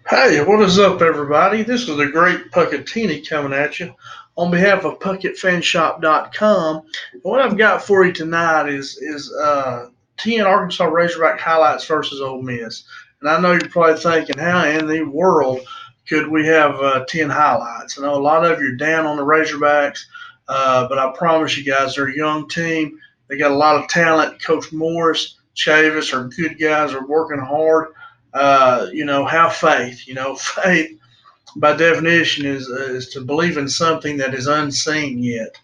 Hey, what is up, everybody? This is the great Puckatini coming at you on behalf of PuckettFanShop.com. And what I've got for you tonight is 10 Arkansas Razorback highlights versus Ole Miss. And I know you're probably thinking, how in the world could we have 10 highlights? I know a lot of you are down on the Razorbacks, but I promise you guys, they're a young team. They got a lot of talent. Coach Morris, Chavis are good guys, are working hard. Have faith. Faith by definition is to believe in something that is unseen yet,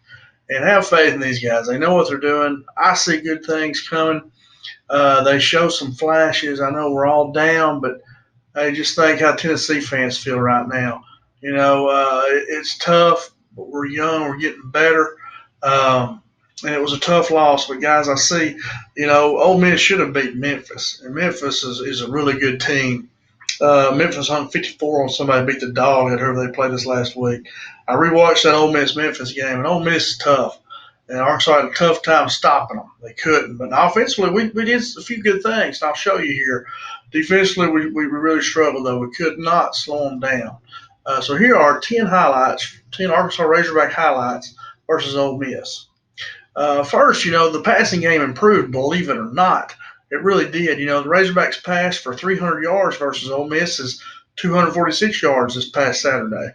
and have faith in these guys. They know what they're doing. I see good things coming. They show some flashes. I know we're all down, but I just think how Tennessee fans feel right now. It's tough, but we're young. We're getting better. And it was a tough loss, but guys, I see, Ole Miss should have beat Memphis, and Memphis is a really good team. Memphis hung 54 on somebody beat the dog at whoever they played this last week. I rewatched that Ole Miss Memphis game, and Ole Miss is tough. And Arkansas had a tough time stopping them. They couldn't. But offensively, we did a few good things, and I'll show you here. Defensively, we really struggled, though. We could not slow them down. So here are 10 highlights, 10 Arkansas Razorback highlights versus Ole Miss. First, the passing game improved, believe it or not. It really did. The Razorbacks passed for 300 yards versus Ole Miss's 246 yards this past Saturday.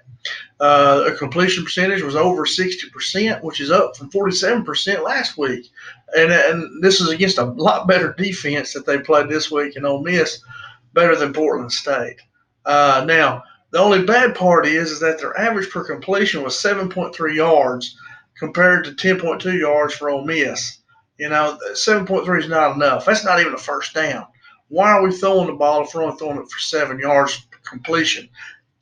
A completion percentage was over 60%, which is up from 47% last week. And this is against a lot better defense that they played this week in Ole Miss, better than Portland State. Now, the only bad part is that their average per completion was 7.3 yards compared to 10.2 yards for Ole Miss. 7.3 is not enough. That's not even a first down. Why are we throwing the ball if we're only throwing it for 7 yards completion?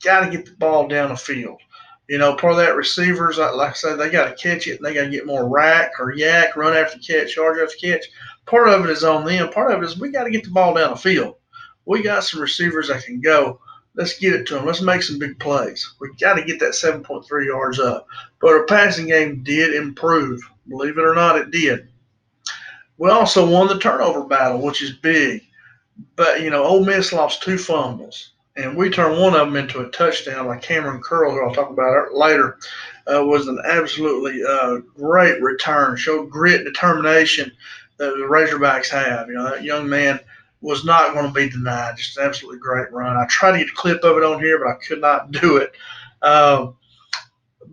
Got to get the ball down the field. Part of that receivers, like I said, they got to catch it and they got to get more rack or yak, run after catch, yard after catch. Part of it is on them. Part of it is we got to get the ball down the field. We got some receivers that can go. Let's get it to them. Let's make some big plays. We got to get that 7.3 yards up. But our passing game did improve. Believe it or not, it did. We also won the turnover battle, which is big. But Ole Miss lost two fumbles, and we turned one of them into a touchdown. Like Cameron Curl, who I'll talk about later, was an absolutely great return. Showed grit and determination that the Razorbacks have. That young man was not going to be denied. Just an absolutely great run. I tried to get a clip of it on here, but I could not do it. Uh,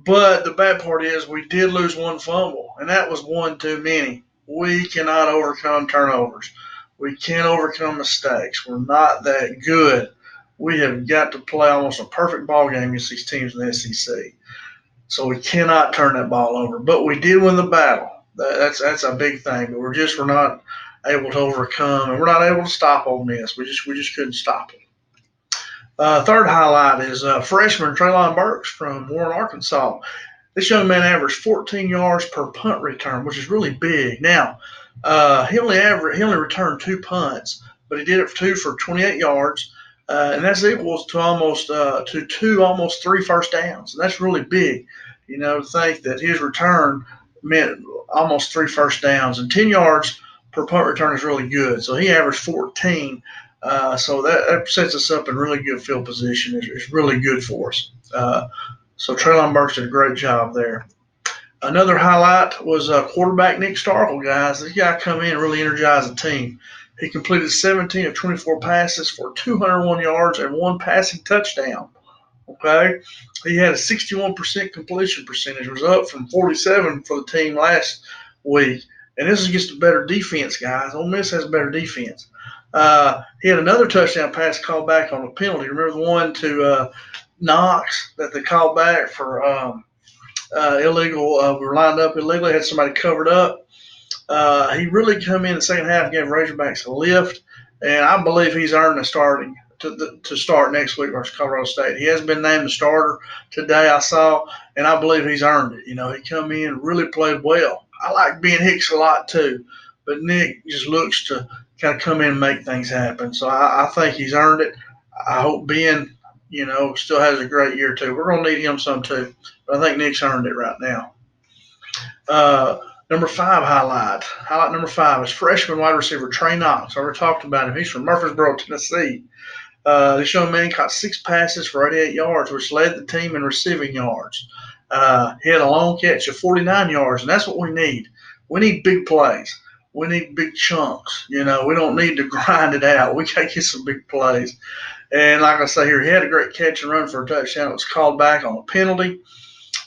but the bad part is we did lose one fumble, and that was one too many. We cannot overcome turnovers. We can't overcome mistakes. We're not that good. We have got to play almost a perfect ball game against these teams in the SEC. So we cannot turn that ball over. But we did win the battle. That's a big thing. But we're not able to overcome, and we're not able to stop Ole Miss. We just couldn't stop them. Third highlight is freshman Traylon Burks from Warren, Arkansas. This young man averaged 14 yards per punt return, which is really big. Now, he only returned two punts, but he did it for two for 28 yards, and that's equals to almost three first downs. And that's really big. To think that his return meant almost three first downs, and 10 yards per punt return is really good. So he averaged 14. So that sets us up in really good field position. It's really good for us. So Traylon Burks did a great job there. Another highlight was quarterback Nick Starkel, guys. This guy come in and really energized the team. He completed 17 of 24 passes for 201 yards and one passing touchdown. Okay, he had a 61% completion percentage, was up from 47 for the team last week. And this is against a better defense, guys. Ole Miss has a better defense. He had another touchdown pass called back on a penalty. Remember the one to Knox that they called back for illegal. We were lined up illegally, had somebody covered up. He really come in the second half, gave Razorbacks a lift, and I believe he's earned a starting to start next week versus Colorado State. He has been named the starter today, I saw, and I believe he's earned it. He come in, really played well. I like Ben Hicks a lot too, but Nick just looks to kind of come in and make things happen. So I think he's earned it. I hope Ben, still has a great year too. We're gonna need him some too, but I think Nick's earned it right now. Uh, Number five highlight. Highlight number five is freshman wide receiver Trey Knox. I already talked about him. He's from Murfreesboro, Tennessee. This young man caught 6 passes for 88 yards, which led the team in receiving yards. He had a long catch of 49 yards, and that's what we need. We need big plays. We need big chunks. We don't need to grind it out. We got to get some big plays. And like I say here, he had a great catch and run for a touchdown. It was called back on a penalty.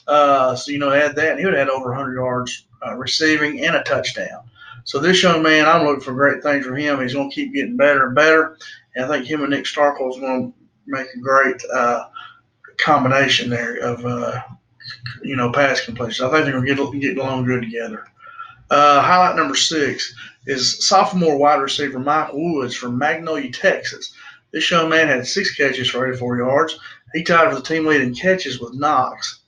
So, he had that, and he would have had over 100 yards receiving and a touchdown. So this young man, I'm looking for great things from him. He's going to keep getting better and better. And I think him and Nick Starkel is going to make a great combination there of, pass completion. I think they're going to get along good together. Highlight number 6 is sophomore wide receiver Mike Woods from Magnolia, Texas. This young man had 6 catches for 84 yards. He tied for the team lead in catches with Knox.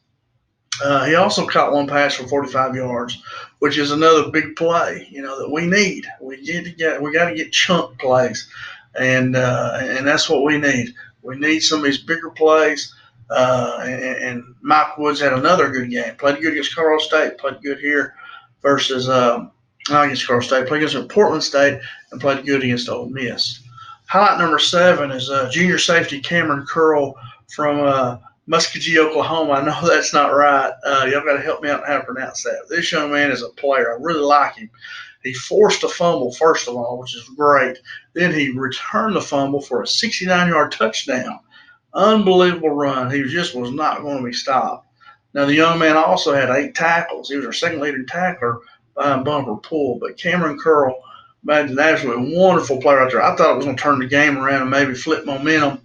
He also caught 1 pass for 45 yards, which is another big play, that we need. We got to get chunk plays, and that's what we need. We need some of these bigger plays. And Mike Woods had another good game. Played good against Colorado State. Played good here versus not against Colorado State. Played against Portland State and played good against Ole Miss. Highlight number 7 is junior safety Cameron Curl from Muskogee, Oklahoma. I know that's not right. Y'all got to help me out on how to pronounce that. This young man is a player. I really like him. He forced a fumble, first of all, which is great. Then he returned the fumble for a 69-yard touchdown. Unbelievable run. He just was not going to be stopped. Now, the young man also had 8 tackles. He was our second leading tackler behind Bumper Pool. But Cameron Curl made an absolutely wonderful play right there. I thought it was going to turn the game around and maybe flip momentum,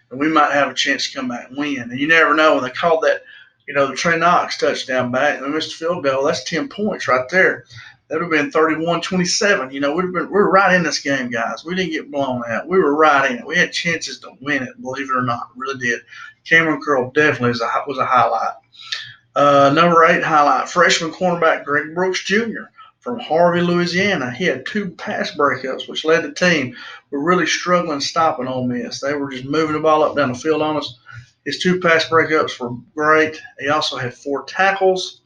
and we might have a chance to come back and win. And you never know. When they called that, the Trey Knox touchdown back and they missed a field goal, that's 10 points right there. That would have been 31-27. We were right in this game, guys. We didn't get blown out. We were right in it. We had chances to win it, believe it or not. Really did. Cameron Curl definitely was a highlight. Number 8 highlight, freshman cornerback Greg Brooks Jr. from Harvey, Louisiana. He had 2 pass breakups, which led the team. We're really struggling stopping Ole Miss. They were just moving the ball up down the field on us. His 2 pass breakups were great. He also had 4 tackles.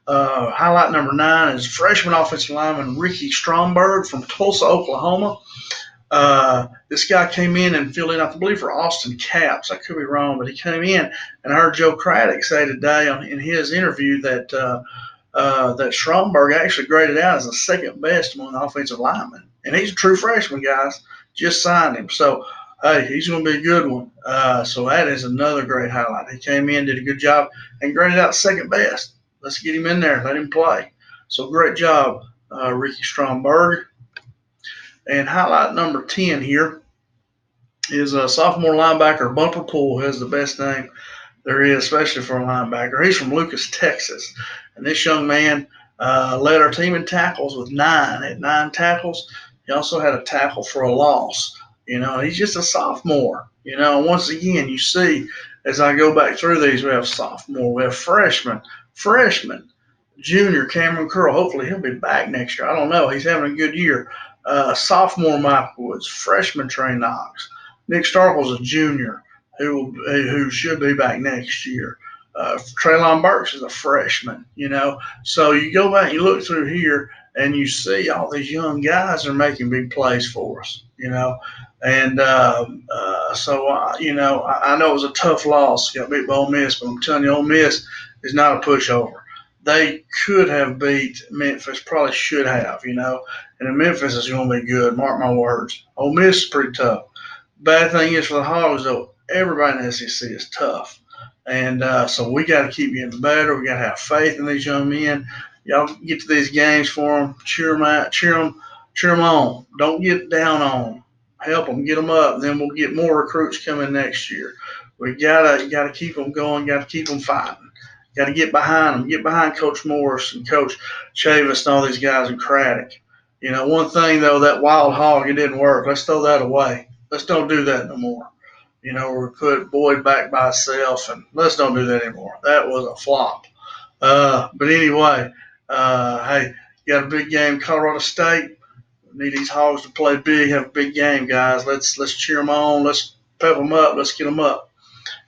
Highlight number 9 is freshman offensive lineman Ricky Stromberg from Tulsa, Oklahoma. This guy came in and filled in, I believe, for Austin Capps. I could be wrong, but he came in, and I heard Joe Craddock say today in his interview that that Stromberg actually graded out as the second best among the offensive linemen. And he's a true freshman, guys. Just signed him. So, hey, he's going to be a good one. So that is another great highlight. He came in, did a good job, and graded out second best. Let's get him in there. Let him play. So great job, Ricky Stromberg. And highlight number 10 here is sophomore linebacker Bumper Pool, who has the best name there is, especially for a linebacker. He's from Lucas, Texas. And this young man led our team in tackles with 9. Had 9 tackles. He also had a tackle for a loss. He's just a sophomore. Once again, you see, as I go back through these, we have sophomore, we have freshman, junior Cameron Curl. Hopefully he'll be back next year. I don't know. He's having a good year. Sophomore Mike Woods, freshman Trey Knox. Nick Starkel's a junior who should be back next year. Traylon Burks is a freshman, So you go back and you look through here and you see all these young guys are making big plays for us, And so, I know it was a tough loss. Got beat by Ole Miss, but I'm telling you, Ole Miss is not a pushover. They could have beat Memphis, probably should have, And then Memphis is going to be good, mark my words. Ole Miss is pretty tough. Bad thing is for the Hogs, though, everybody in the SEC is tough. And so we got to keep getting better. We got to have faith in these young men. Y'all get to these games for them, cheer them out, cheer them on. Don't get down on them. Help them, get them up. Then we'll get more recruits coming next year. We gotta keep them going. Got to keep them fighting. Got to get behind them. Get behind Coach Morris and Coach Chavis and all these guys in Craddock. One thing though, that wild hog, it didn't work. Let's throw that away. Let's don't do that no more. We put Boyd back by himself, and let's don't do that anymore. That was a flop. But anyway, hey, you got a big game, Colorado State. We need these Hogs to play big, have a big game, guys. Let's cheer them on. Let's pep them up. Let's get them up.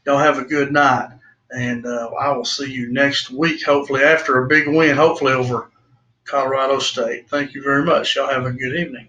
Y'all have a good night. And I will see you next week, hopefully after a big win, hopefully over Colorado State. Thank you very much. Y'all have a good evening.